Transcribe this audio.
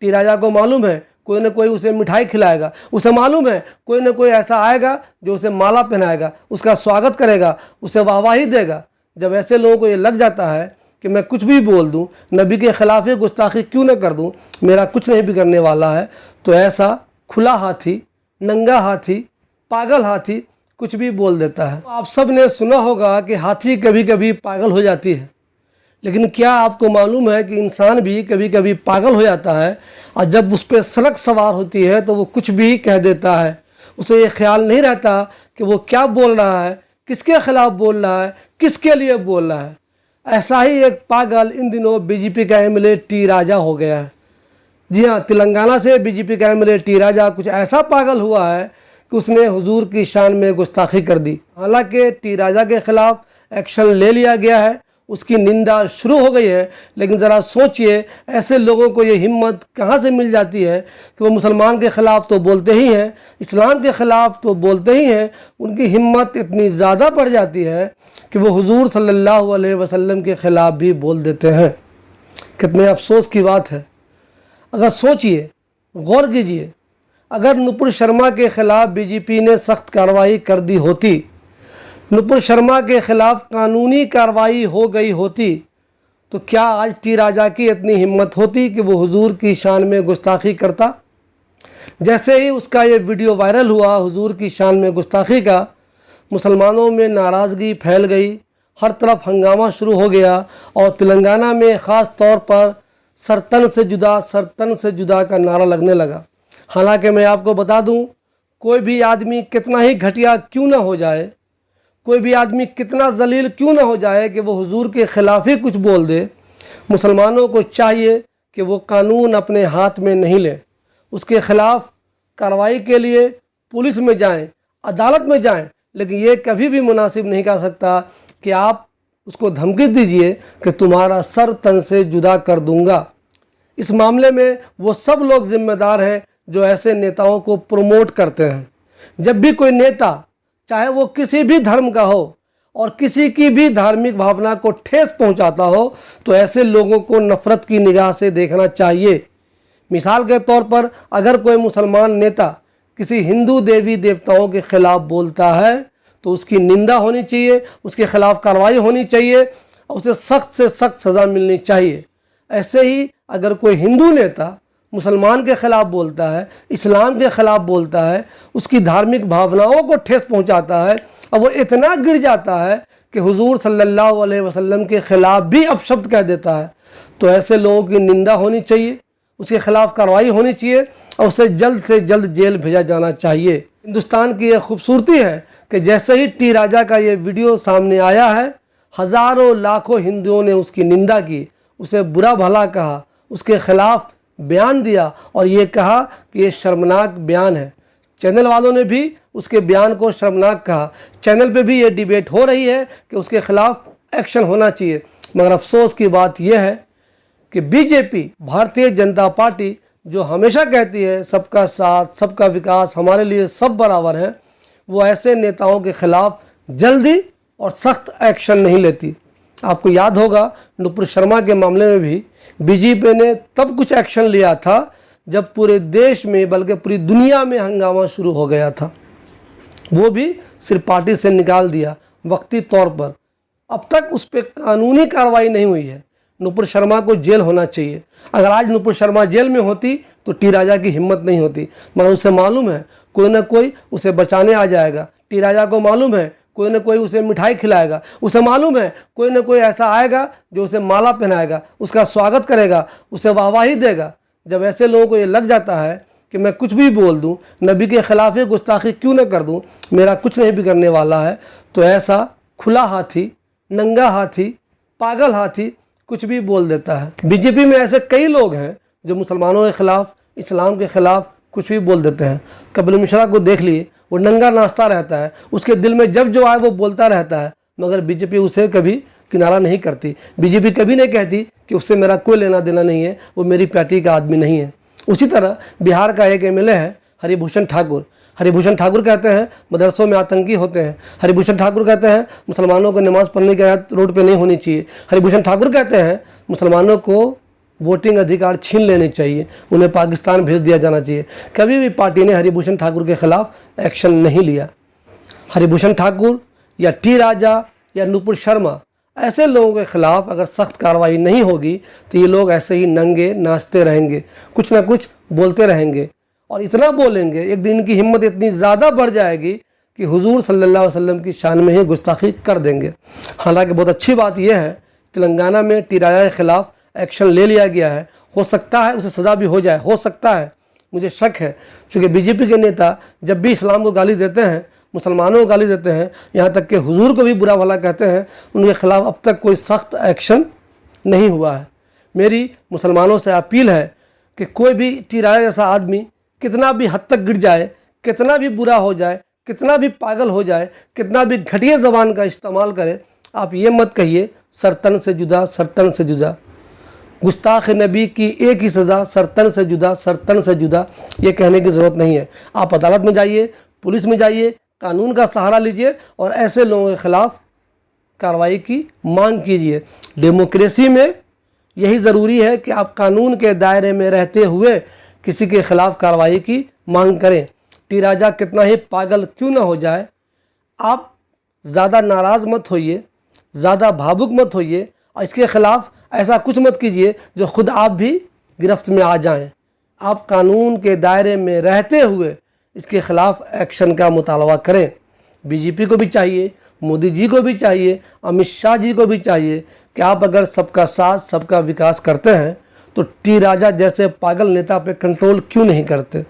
T राजा को मालूम है कोई ना कोई उसे मिठाई खिलाएगा, उसे मालूम है कोई ना कोई ऐसा आएगा जो उसे माला पहनाएगा, उसका स्वागत करेगा, उसे वाहवाही देगा। जब ऐसे लोगों को ये लग जाता है कि मैं कुछ भी बोल दूं, नबी के खिलाफ गुस्ताखी क्यों न कर दूं, मेरा कुछ नहीं बिगड़ने वाला है, तो ऐसा खुला हाथी, नंगा हाथी, पागल हाथी कुछ भी बोल देता है। आप सब ने सुना होगा कि हाथी कभी कभी पागल हो जाती है, लेकिन क्या आपको मालूम है कि इंसान भी कभी कभी पागल हो जाता है और जब उस पर सड़क सवार होती है तो वो कुछ भी कह देता है। उसे ये ख्याल नहीं रहता कि वो क्या बोल रहा है, किसके खिलाफ बोल रहा है, किसके लिए बोल रहा है। ऐसा ही एक पागल इन दिनों बीजेपी का एमएलए टी राजा हो गया है। जी हाँ, तेलंगाना से बीजेपी का एमएलए टी राजा कुछ ऐसा पागल हुआ है कि उसने हुजूर की शान में गुस्ताखी कर दी। हालांकि टी राजा के खिलाफ एक्शन ले लिया गया है, उसकी निंदा शुरू हो गई है, लेकिन ज़रा सोचिए ऐसे लोगों को ये हिम्मत कहाँ से मिल जाती है कि वो मुसलमान के ख़िलाफ़ तो बोलते ही हैं, इस्लाम के ख़िलाफ़ तो बोलते ही हैं, उनकी हिम्मत इतनी ज़्यादा बढ़ जाती है कि वो हुजूर सल्लल्लाहु अलैहि वसल्लम के ख़िलाफ़ भी बोल देते हैं। कितने अफसोस की बात है। अगर सोचिए, गौर कीजिए, अगर नुपुर शर्मा के ख़िलाफ़ बीजेपी ने सख्त कार्रवाई कर दी होती, नुपुर शर्मा के ख़िलाफ़ कानूनी कार्रवाई हो गई होती, तो क्या आज टी राजा की इतनी हिम्मत होती कि वो हुजूर की शान में गुस्ताखी करता? जैसे ही उसका ये वीडियो वायरल हुआ हुजूर की शान में गुस्ताखी का, मुसलमानों में नाराज़गी फैल गई, हर तरफ हंगामा शुरू हो गया और तेलंगाना में ख़ास तौर पर सरतन से जुदा का नारा लगने लगा। हालांकि मैं आपको बता दूं, कोई भी आदमी कितना ही घटिया क्यों ना हो जाए, कोई भी आदमी कितना जलील क्यों ना हो जाए कि वो हुजूर के ख़िलाफ़ ही कुछ बोल दे, मुसलमानों को चाहिए कि वो कानून अपने हाथ में नहीं लें, उसके ख़िलाफ़ कार्रवाई के लिए पुलिस में जाएं, अदालत में जाएं, लेकिन ये कभी भी मुनासिब नहीं कर सकता कि आप उसको धमकी दीजिए कि तुम्हारा सर तन से जुदा कर दूंगा। इस मामले में वो सब लोग ज़िम्मेदार हैं जो ऐसे नेताओं को प्रमोट करते हैं। जब भी कोई नेता, चाहे वो किसी भी धर्म का हो और किसी की भी धार्मिक भावना को ठेस पहुंचाता हो, तो ऐसे लोगों को नफ़रत की निगाह से देखना चाहिए। मिसाल के तौर पर अगर कोई मुसलमान नेता किसी हिंदू देवी देवताओं के ख़िलाफ़ बोलता है तो उसकी निंदा होनी चाहिए, उसके ख़िलाफ़ कार्रवाई होनी चाहिए और उसे सख्त से सख्त सज़ा मिलनी चाहिए। ऐसे ही अगर कोई हिंदू नेता मुसलमान के ख़िलाफ़ बोलता है, इस्लाम के ख़िलाफ़ बोलता है, उसकी धार्मिक भावनाओं को ठेस पहुंचाता है और वो इतना गिर जाता है कि हुजूर सल्लल्लाहु अलैहि वसल्लम के ख़िलाफ़ भी अपशब्द कह देता है, तो ऐसे लोगों की निंदा होनी चाहिए, उसके ख़िलाफ़ कार्रवाई होनी चाहिए और उसे जल्द से जल्द जेल भेजा जाना चाहिए। हिंदुस्तान की यह खूबसूरती है कि जैसे ही टी राजा का ये वीडियो सामने आया है, हज़ारों लाखों हिंदुओं ने उसकी निंदा की, उसे बुरा भला कहा, उसके ख़िलाफ़ बयान दिया और ये कहा कि ये शर्मनाक बयान है। चैनल वालों ने भी उसके बयान को शर्मनाक कहा। चैनल पे भी ये डिबेट हो रही है कि उसके ख़िलाफ़ एक्शन होना चाहिए। मगर अफसोस की बात यह है कि बीजेपी, भारतीय जनता पार्टी, जो हमेशा कहती है सबका साथ, सबका विकास, हमारे लिए सब बराबर है, वो ऐसे नेताओं के ख़िलाफ़ जल्दी और सख्त एक्शन नहीं लेती। आपको याद होगा नुपुर शर्मा के मामले में भी बीजेपी ने तब कुछ एक्शन लिया था जब पूरे देश में बल्कि पूरी दुनिया में हंगामा शुरू हो गया था। वो भी सिर्फ पार्टी से निकाल दिया वक्ती तौर पर। अब तक उस पर कानूनी कार्रवाई नहीं हुई है। नुपुर शर्मा को जेल होना चाहिए। अगर आज नुपुर शर्मा जेल में होती तो टी राजा की हिम्मत नहीं होती, मगर उसे मालूम है कोई ना कोई उसे बचाने आ जाएगा। टी राजा को मालूम है कोई ना कोई उसे मिठाई खिलाएगा, उसे मालूम है कोई ना कोई ऐसा आएगा जो उसे माला पहनाएगा, उसका स्वागत करेगा, उसे वाहवाही देगा। जब ऐसे लोगों को ये लग जाता है कि मैं कुछ भी बोल दूं, नबी के ख़िलाफ़ गुस्ताखी क्यों न कर दूं, मेरा कुछ नहीं बिगड़ने वाला है, तो ऐसा खुला हाथी, नंगा हाथी, पागल हाथी कुछ भी बोल देता है। बीजेपी में ऐसे कई लोग हैं जो मुसलमानों के ख़िलाफ़, इस्लाम के ख़िलाफ़ कुछ भी बोल देते हैं। कपिल मिश्रा को देख लिए, वो नंगा नाचता रहता है, उसके दिल में जब जो आए वो बोलता रहता है, मगर बीजेपी उसे कभी किनारा नहीं करती। बीजेपी कभी नहीं कहती कि उससे मेरा कोई लेना देना नहीं है, वो मेरी पार्टी का आदमी नहीं है। उसी तरह बिहार का एक एमएलए है हरिभूषण ठाकुर। हरिभूषण ठाकुर कहते हैं मदरसों में आतंकी होते हैं। हरिभूषण ठाकुर कहते हैं मुसलमानों को नमाज़ पढ़ने की आदत रोड पे नहीं होनी चाहिए। हरिभूषण ठाकुर कहते हैं मुसलमानों को वोटिंग अधिकार छीन लेने चाहिए, उन्हें पाकिस्तान भेज दिया जाना चाहिए। कभी भी पार्टी ने हरिभूषण ठाकुर के खिलाफ एक्शन नहीं लिया। हरिभूषण ठाकुर या टी राजा या नुपुर शर्मा ऐसे लोगों के खिलाफ अगर सख्त कार्रवाई नहीं होगी तो ये लोग ऐसे ही नंगे नाचते रहेंगे, कुछ ना कुछ बोलते रहेंगे और इतना बोलेंगे, एक दिन इनकी हिम्मत इतनी ज़्यादा बढ़ जाएगी कि हुजूर सल्लल्लाहु अलैहि वसल्लम की शान में ही गुस्ताखी कर देंगे। हालांकि बहुत अच्छी बात यह है तेलंगाना में टी राजा के खिलाफ एक्शन ले लिया गया है। हो सकता है उसे सज़ा भी हो जाए, हो सकता है, मुझे शक है, क्योंकि बीजेपी के नेता जब भी इस्लाम को गाली देते हैं, मुसलमानों को गाली देते हैं, यहाँ तक कि हुजूर को भी बुरा भला कहते हैं, उनके खिलाफ अब तक कोई सख्त एक्शन नहीं हुआ है। मेरी मुसलमानों से अपील है कि कोई भी टी राजा जैसा आदमी कितना भी हद तक गिर जाए, कितना भी बुरा हो जाए, कितना भी पागल हो जाए, कितना भी घटिया ज़बान का इस्तेमाल करे, आप ये मत कहिए सरतन से जुदा, सरतन से जुदा। गुस्ताख नबी की एक ही सज़ा, सरतन से जुदा, सरतन से जुदा, ये कहने की ज़रूरत नहीं है। आप अदालत में जाइए, पुलिस में जाइए, कानून का सहारा लीजिए और ऐसे लोगों के खिलाफ कार्रवाई की मांग कीजिए। डेमोक्रेसी में यही ज़रूरी है कि आप कानून के दायरे में रहते हुए किसी के खिलाफ कार्रवाई की मांग करें। टी राजा कितना ही पागल क्यों ना हो जाए, आप ज़्यादा नाराज़ मत होइए, ज़्यादा भावुक मत होइए और इसके ख़िलाफ़ ऐसा कुछ मत कीजिए जो ख़ुद आप भी गिरफ्त में आ जाएं। आप कानून के दायरे में रहते हुए इसके ख़िलाफ़ एक्शन का मुतालबा करें। बीजेपी को भी चाहिए, मोदी जी को भी चाहिए, अमित शाह जी को भी चाहिए कि आप अगर सबका साथ, सबका विकास करते हैं तो टी राजा जैसे पागल नेता पे कंट्रोल क्यों नहीं करते।